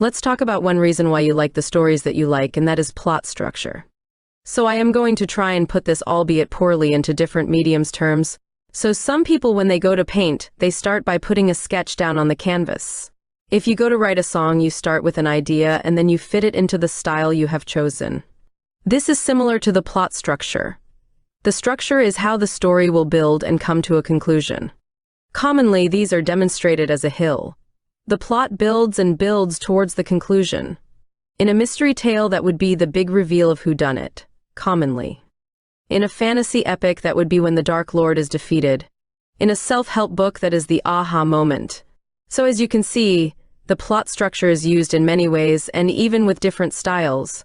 Let's talk about one reason why you like the stories that you like, and that is plot structure. So I am going to try and put this, albeit poorly, into different mediums terms. So some people, when they go to paint, they start by putting a sketch down on the canvas. If you go to write a song, you start with an idea and then you fit it into the style you have chosen. This is similar to the plot structure. The structure is how the story will build and come to a conclusion. Commonly, these are demonstrated as a hill. The plot builds and builds towards the conclusion. In a mystery tale, that would be the big reveal of whodunit, commonly. In a fantasy epic, that would be when the Dark Lord is defeated. In a self-help book, that is the aha moment. So as you can see, the plot structure is used in many ways and even with different styles.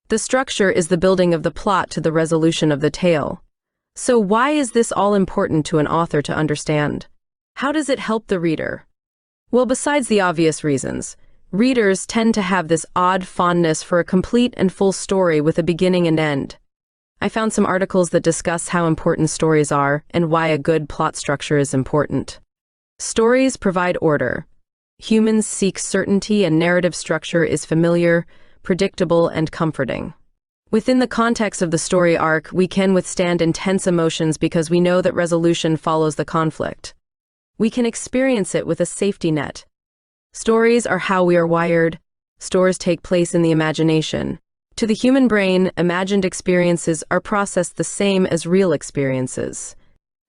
The structure is the building of the plot to the resolution of the tale. So why is this all important to an author to understand? How does it help the reader? Well, besides the obvious reasons, readers tend to have this odd fondness for a complete and full story with a beginning and end. I found some articles that discuss how important stories are and why a good plot structure is important. Stories provide order. Humans seek certainty, and narrative structure is familiar, predictable, and comforting. Within the context of the story arc, we can withstand intense emotions because we know that resolution follows the conflict. We can experience it with a safety net. Stories are how we are wired. Stories take place in the imagination. To the human brain, imagined experiences are processed the same as real experiences.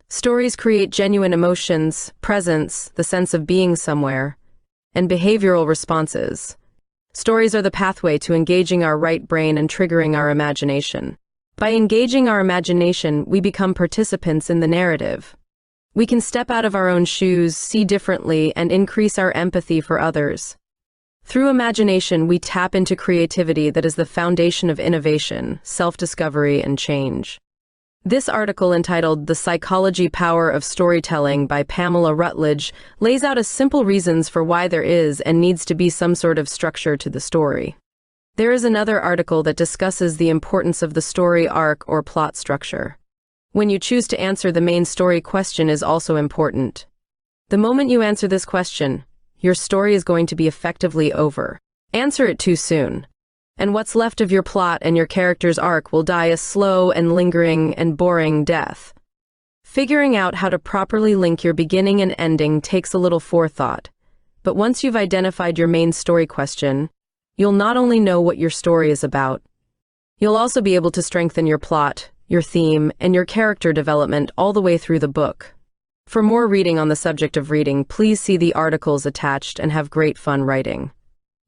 Stories create genuine emotions, presence, the sense of being somewhere, and behavioral responses. Stories are the pathway to engaging our right brain and triggering our imagination. By engaging our imagination, we become participants in the narrative. We can step out of our own shoes, see differently, and increase our empathy for others. Through imagination, we tap into creativity that is the foundation of innovation, self-discovery, and change. This article, entitled "The Psychology Power of Storytelling" by Pamela Rutledge, lays out a simple reasons for why there is and needs to be some sort of structure to the story. There is another article that discusses the importance of the story arc or plot structure. When you choose to answer the main story question is also important. The moment you answer this question, your story is going to be effectively over. Answer it too soon, and what's left of your plot and your character's arc will die a slow and lingering and boring death. Figuring out how to properly link your beginning and ending takes a little forethought, but once you've identified your main story question, you'll not only know what your story is about, you'll also be able to strengthen your plot, your theme, and your character development all the way through the book. For more reading on the subject of reading, please see the articles attached and have great fun writing.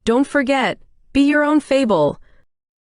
Don't forget, be your own fable.